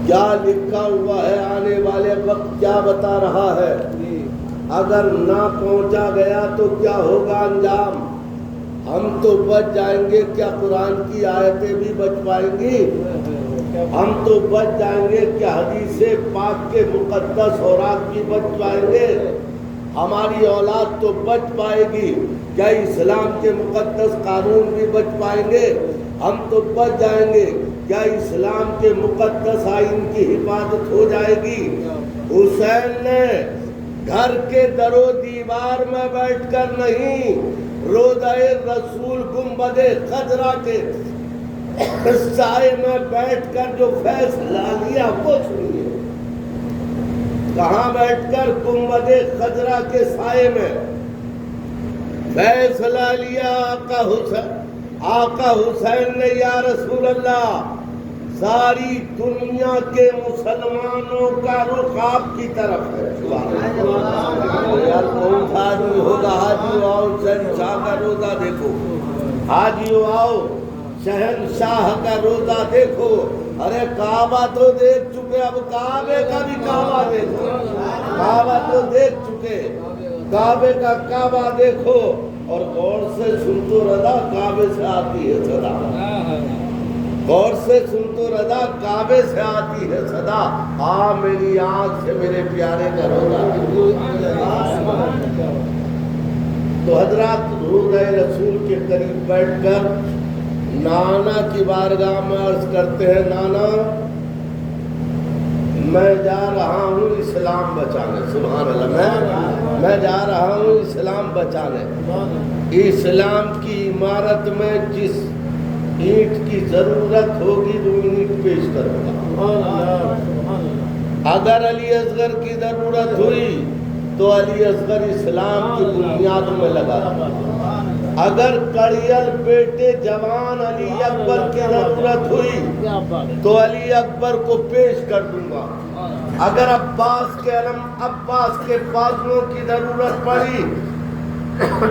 کیا لکھا ہوا ہے آنے والے وقت کیا بتا رہا ہے. اگر نہ پہنچا گیا تو کیا ہوگا انجام. ہم تو بچ جائیں گے, کیا قرآن کی آیتیں بھی بچ پائیں گی؟ ہم تو بچ جائیں گے, کیا حدیث پاک کے مقدس اوراق بھی بچ پائیں گے؟ ہماری اولاد تو بچ پائے گی, کیا اسلام کے مقدس قانون بھی بچ پائیں گے؟ ہم تو بچ جائیں گے, کیا اسلام کے مقدس آئین کی حفاظت ہو جائے گی؟ حسین نے گھر کے در و دیوار میں بیٹھ کر نہیں, روضہ رسول گنبد خضرا کے سائے میں بیٹھ کر جو فیصلہ لیا وہ سنیے. کہاں بیٹھ کر؟ گنبد خضرا کے سائے میں فیصلہ لیا. آقا حسین نے یا رسول اللہ, ساری دنیا کے مسلمانوں کا رخ آپ کی طرف ہے. یار کون سا آدمی ہوگا؟ حاجی آؤ شہنشاہ کا روزہ دیکھو, حاجی آؤ شہنشاہ کا روزہ دیکھو. ارے کعبہ تو دیکھ چکے, اب کعبے کا بھی کعبہ دیکھو. کعبہ تو دیکھ چکے, کعبے کا کعبہ دیکھو. اور غور سے سن تو رضا, کعبے سے آتی ہے صدا. غور سے سن تو رضا, کعبے سے آتی ہے صدا. آ میری آنکھ سے میرے پیارے کا روزہ. تو حضرات روضہ رسول کے قریب بیٹھ کر نانا کی بارگاہ میں عرض کرتے ہیں, نانا میں جا رہا ہوں اسلام بچانے. سبحان اللہ, میں جا رہا ہوں اسلام بچانے. اسلام کی عمارت میں جس اینٹ کی ضرورت ہوگی وہ اینٹ پیش کروں گا. اگر علی اصغر کی ضرورت ہوئی تو علی اصغر اسلام کی بنیاد میں لگا. اگر کڑیل بیٹے جوان علی اکبر کی ضرورت ہوئی تو علی اکبر کو پیش کر دوں گا. اگر عباس کے بازوؤں کی ضرورت پڑی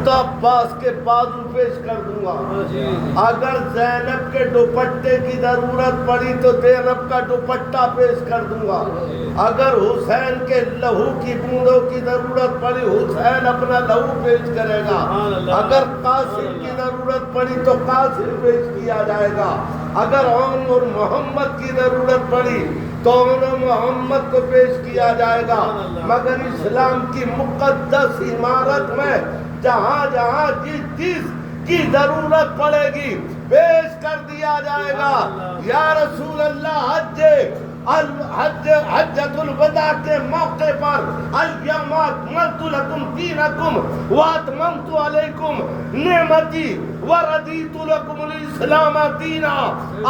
تو عباس کے بازو پیش کر دوں گا. اگر زینب کے دوپٹے کی ضرورت پڑی تو زینب کا دوپٹہ پیش کر دوں گا. اگر حسین کے لہو کی بوندوں کی ضرورت پڑی حسین اپنا لہو پیش کرے گا. اگر قاسم کی ضرورت پڑی تو قاسم پیش کیا جائے گا. اگر اور محمد کی ضرورت پڑی تو محمد کو پیش کیا جائے گا. مگر اسلام کی مقدس عمارت میں جہاں جہاں جس چیز کی ضرورت پڑے گی پیش کر دیا جائے گا. یا رسول اللہ, حجۃ الوداع کے موقع پر الیوم اکملت لکم دینکم واتممت علیکم نعمتی وردیت لکم الاسلام دینا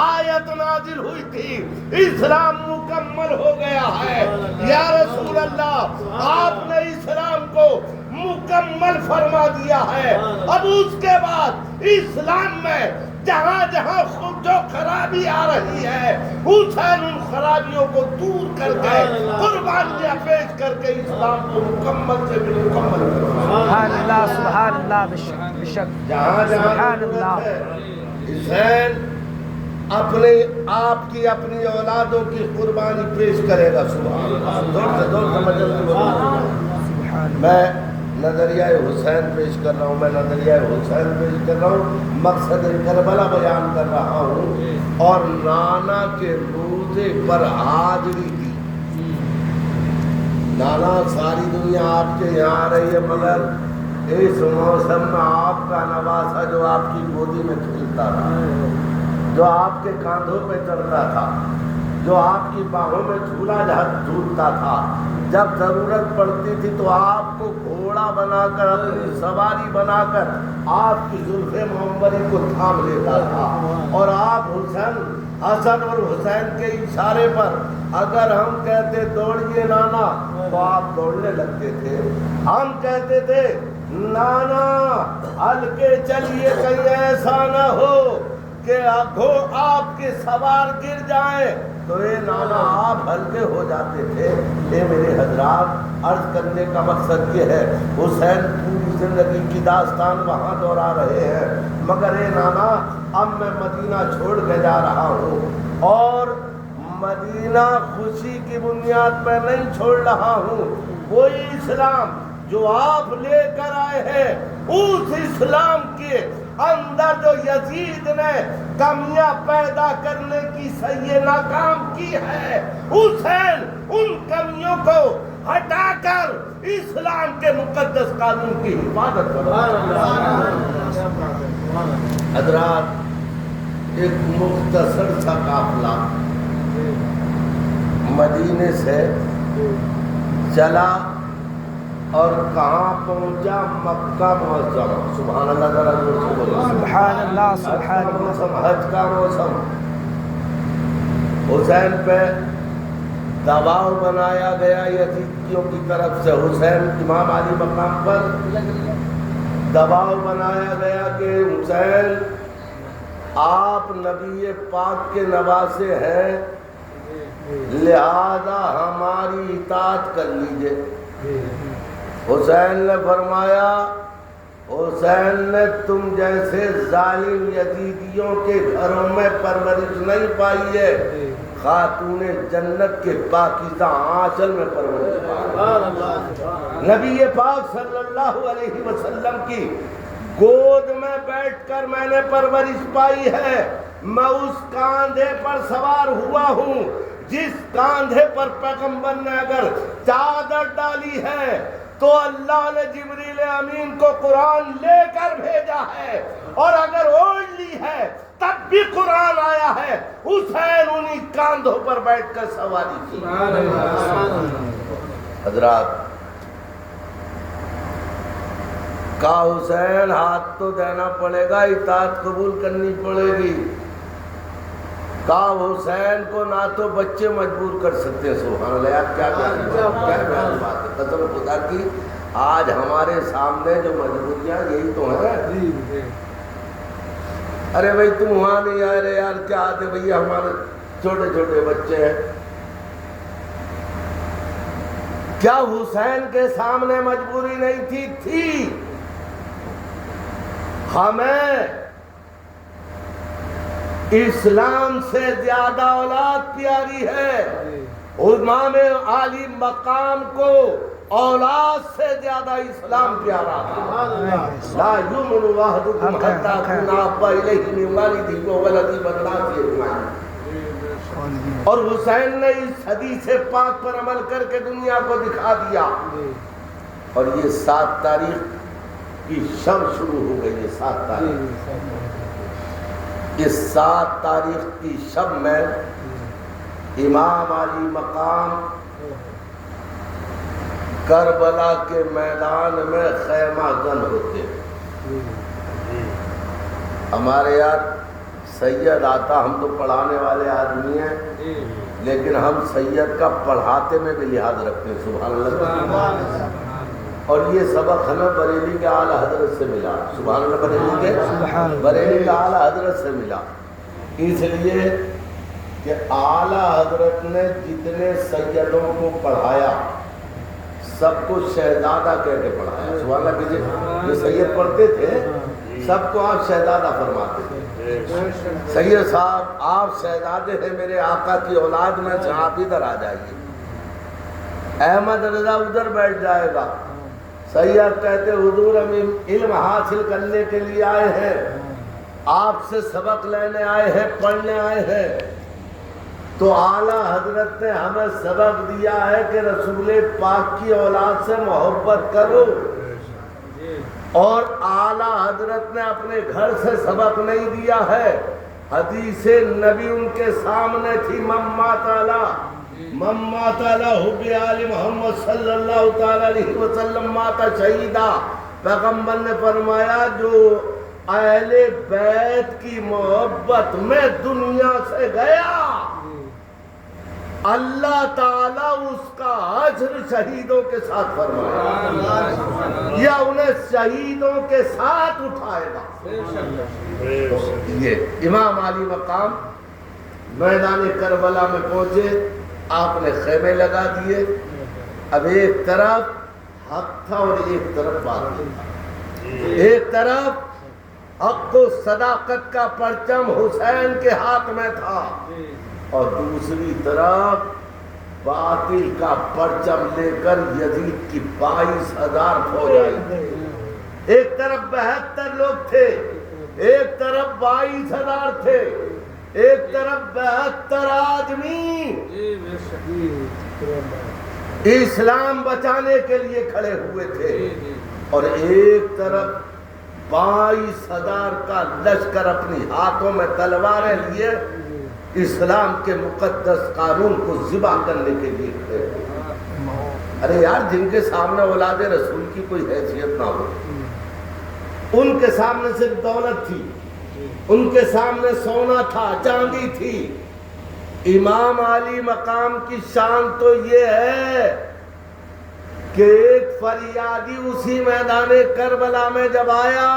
آیت نازل ہوئی تھی, اسلام مکمل ہو گیا ہے. یا رسول اللہ, آپ نے اسلام کو مکمل فرما دیا ہے. اب اس کے بعد اسلام میں جہاں جہاں خود جو خرابی آ رہی ہے حسین ان خرابیوں کو دور کر کے قربانیاں پیش کر کے اسلام کو مکمل سے بھی مکمل کرنا. سبحان اللہ, سبحان اللہ, بے شک جہاں سبحان اللہ. حسین اپنے آپ کی اپنی اولادوں کی قربانی پیش کرے گا. سبحان اللہ. دور سمجھ میں نظریہ حسین پیش کر رہا ہوں, میں نظریہ حسین پیش کر رہا ہوں, مقصد کربلا بیان کر رہا ہوں. اور نانا کے روزے پر حاضری دی. نانا ساری دنیا آپ کے یہاں آ رہی ہے, مگر اس موسم میں آپ کا نواسا جو آپ کی گودی میں کھیلتا تھا, جو آپ کے کاندھوں پہ چڑھتا تھا, جو آپ کی باہوں میں جھولا جھولتا تھا, جب ضرورت پڑتی تھی تو آپ کو گھوڑا بنا کر اپنی سواری بنا کر آپ کی زلف منوری کو تھام لیتا تھا. اور آپ حسن اور حسین کے اشارے پر اگر ہم کہتے دوڑیے نانا تو آپ دوڑنے لگتے تھے. ہم کہتے تھے نانا ہلکے چلیے, کہیں ایسا نہ ہو کہ آپ کے سوار گر جائیں, تو اے نانا آپ ہلکے ہو جاتے تھے. اے میرے حضرات, عرض کرنے کا مقصد یہ ہے, حسین پوری زندگی کی داستان وہاں دہرا رہے ہیں, مگر اے نانا اب میں مدینہ چھوڑ کے جا رہا ہوں اور مدینہ خوشی کی بنیاد پہ نہیں چھوڑ رہا ہوں، وہی اسلام جو آپ لے کر آئے ہیں، اس اسلام کے اندر جو یزید نے کمیاں پیدا کرنے کی صحیح ناکام کی ہے، حسین ان کمیوں کو ہٹا کر اسلام کے مقدس قانون کی حفاظت کرو۔ حضرات، ایک مختصر سا قافلہ مدینے سے چلا اور کہاں پہنچا؟ مکہ معظمہ۔ سبحان اللہ، ذرا زور سے بولو سبحان اللہ، سبحان اللہ۔ موسم، حج کا موسم۔ حسین پہ دباؤ بنایا گیا یزیدیوں کی طرف سے، حسین امام علی مقام پر دباؤ بنایا گیا کہ حسین آپ نبی پاک کے نواسے ہیں، لہذا ہماری اطاعت کر لیجئے۔ حسین نے فرمایا، حسین نے تم جیسے ظالم یزیدیوں کے گھروں میں پرورش نہیں پائی ہے، خاتون جنت کے پاکیزہ آنچل میں پرورش پائی۔ نبی پاک صلی اللہ علیہ وسلم کی گود میں بیٹھ کر میں نے پرورش پائی ہے۔ میں اس کاندھے پر سوار ہوا ہوں جس کاندھے پر پیغمبر نے اگر چادر ڈالی ہے تو اللہ نے جبریل امین کو قرآن لے کر بھیجا ہے، اور اگر اوڑھ لی ہے تب بھی قرآن آیا ہے۔ حسین انہی کاندھوں پر بیٹھ کر سواری کی۔ حضرات، کہا حسین ہاتھ تو دینا پڑے گا، اطاعت قبول کرنی پڑے گی۔ کہا حسین کو نہ تو بچے مجبور کر سکتے ہیں۔ سبحان اللہ، یار کیا بیان بات ہے، قسم خدا کی آج ہمارے سامنے جو مجبوریاں یہی تو ہیں۔ ارے بھائی تم وہاں نہیں آئے رہے یار، کیا آتے بھیا، ہمارے چھوٹے چھوٹے بچے ہیں۔ کیا حسین کے سامنے مجبوری نہیں تھی؟ ہمیں اسلام سے زیادہ اولاد پیاری ہے۔ امام عالی مقام کو اولاد سے زیادہ اسلام پیارا ہے۔ لا یؤمن احدکم حتی اکون احب الیہ من والدہ وولدہ والناس اجمعین۔ اور حسین نے اس حدیث پاک پر عمل کر کے دنیا کو دکھا دیا۔ اور یہ 7 تاریخ کی شب شروع ہو گئی ہے۔ 7 تاریخ، اس 7 تاریخ کی شب میں امام علی مقام کربلا کے میدان میں خیمہ گن ہوتے۔ ہمارے یہاں سید آتا، ہم تو پڑھانے والے آدمی ہیں، لیکن ہم سید کا پڑھاتے میں بھی لحاظ رکھتے ہیں۔ سبحان اللہ۔ اور یہ سبق ہمیں بریلی کے اعلیٰ حضرت سے ملا۔ سبحان اللہ، بریلی کے اعلیٰ حضرت سے ملا، اس لیے کہ اعلیٰ حضرت نے جتنے سیدوں کو پڑھایا سب کو شہزادہ کہہ کے پڑھایا۔ سبحان اللہ، کہ جو سید پڑھتے تھے سب کو آپ شہزادہ فرماتے تھے۔ سید صاحب آپ شہزادے ہیں، میرے آقا کی اولاد میں سے، آپ ادھر آ جائیے۔ احمد رضا ادھر بیٹھ جائے گا۔ سید کہتے حضور ہم علم حاصل کرنے کے لیے آئے ہیں، آپ سے سبق لینے آئے ہیں، پڑھنے آئے ہیں۔ تو اعلیٰ حضرت نے ہمیں سبق دیا ہے کہ رسول پاک کی اولاد سے محبت کرو، اور اعلیٰ حضرت نے اپنے گھر سے سبق نہیں دیا ہے۔ حدیث نبی ان کے سامنے تھی، مما تعالی حب آل محمد صلی اللہ تعالی علیہ وسلم ماتا شہیدہ۔ پیغمبر نے فرمایا جو اہل بیت کی محبت میں دنیا سے گیا، اللہ تعالیٰ اس کا اجر شہیدوں کے ساتھ فرمائے، یا انہیں شہیدوں کے ساتھ اٹھائے گا۔ یہ امام علی مقام میدان کربلا میں پہنچے، آپ نے خیمے لگا دیے۔ اب ایک طرف حق تھا اور ایک طرف باطل تھا۔ ایک طرف حق و صداقت کا پرچم حسین کے ہاتھ میں تھا، اور دوسری طرف باطل کا پرچم لے کر یزید کی 22,000 فوج آئی. ایک طرف 72 لوگ تھے، ایک طرف 22,000 تھے، ایک طرف 72 آدمی اسلام بچانے کے لیے کھڑے ہوئے تھے، اور ایک طرف 22,000 کا لشکر اپنی ہاتھوں میں تلواریں لیے اسلام کے مقدس قانون کو ذبح کرنے کے لیے کھڑے. ارے یار، جن کے سامنے اولاد رسول کی کوئی حیثیت نہ ہو، ان کے سامنے صرف دولت تھی، ان کے سامنے سونا تھا، چاندی تھی. امام علی مقام کی شان تو یہ ہے کہ ایک فریادی اسی میدان کربلا میں جب آیا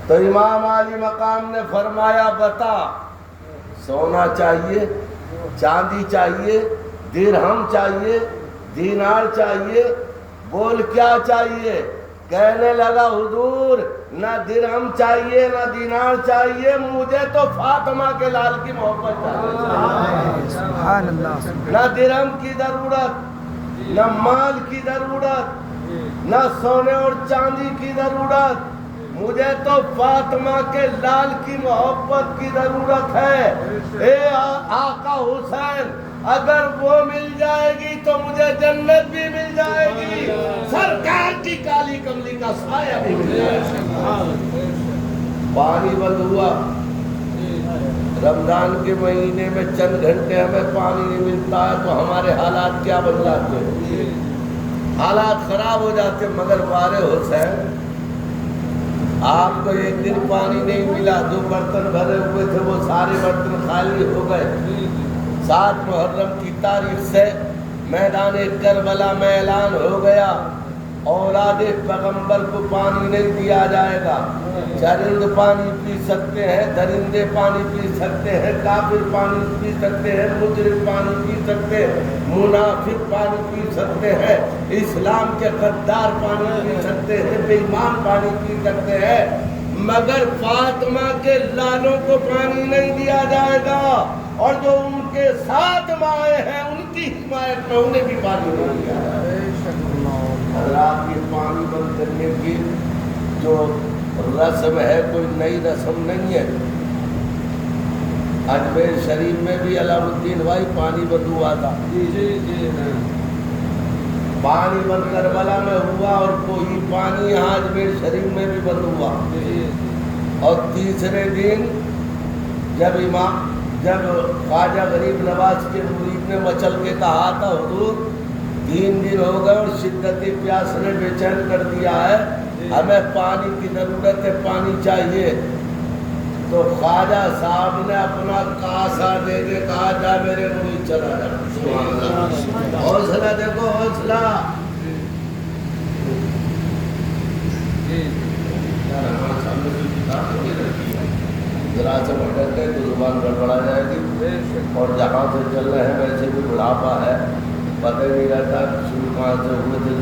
تو امام علی مقام نے فرمایا، بتا سونا چاہیے، چاندی چاہیے، درہم چاہیے، دینار چاہیے، بول کیا چاہیے؟ کہنے لگا، حضور نہ درہم چاہیے نہ دینار چاہیے، مجھے تو فاطمہ کے لال کی محبت چاہیے. سبحان اللہ. نہ درہم کی ضرورت، نہ مال کی ضرورت، نہ سونے اور چاندی کی ضرورت، مجھے تو فاطمہ کے لال کی محبت کی ضرورت ہے. اے آقا حسین، اگر وہ مل جائے گی تو مجھے جنت بھی مل جائے گی، سرکار کی کالی کملی کا سایہ بھی مل جائے گی. پانی بند ہوا. رمضان کے مہینے میں چند گھنٹے ہمیں پانی نہیں ملتا ہے تو ہمارے حالات کیا بن جاتے ہیں؟ حالات خراب ہو جاتے ہیں. مگر بارے حسین، آپ کو ایک دن پانی نہیں ملا، جو برتن بھرے ہوئے تھے وہ سارے برتن خالی ہو گئے. 7 محرم کی تاریخ سے میدان کربلا میں اعلان ہو گیا، اولاد پیغمبر کو پانی نہیں دیا جائے گا. چرند پانی پی سکتے ہیں، درندے پانی پی سکتے ہیں، کافر پانی پی سکتے ہیں، مجرم پانی پی سکتے ہیں، منافق پانی پی سکتے ہیں، اسلام کے غدار پانی پی سکتے ہیں، بے ایمان پانی پی سکتے ہیں، مگر فاطمہ کے لالوں کو پانی نہیں دیا جائے گا. اور جو ان کے ساتھ مائے ہیں ان کی حمایت میں انہیں بھی پانی نہیں دیا جائے گا. حضرات، یہ پانی بند کرنے کی جو رسم ہے کوئی نئی رسم نہیں ہے. اجمیر شریف میں بھی علام الدین بھائی پانی بند ہوا تھا. پانی بند کربلا میں ہوا اور کوئی پانی یہاں اجمیر شریف میں بھی بند ہوا. اور تیسرے دن جب خواجہ غریب نواز کے مرید نے مچل کے کہا تھا، حضور 3 دن ہو گئے اور شدت پیاس نے بے چین کر دیا ہے، ہمیں پانی کی ضرورت ہے، پانی چاہیے، تو خواجہ صاحب نے اپنا کاسا دے کے کہا، جا میرے مرید چلا جا. حوصلہ دیکھو، حوصلہ. ذرا سے بھٹک گئے تو زبان گڑبڑا جائے گی، اور جہاں سے چل رہے ہیں ویسے بھی بڑھاپا ہے، پتہ نہیں رہتا شروع کہاں سے ہوئے تھے.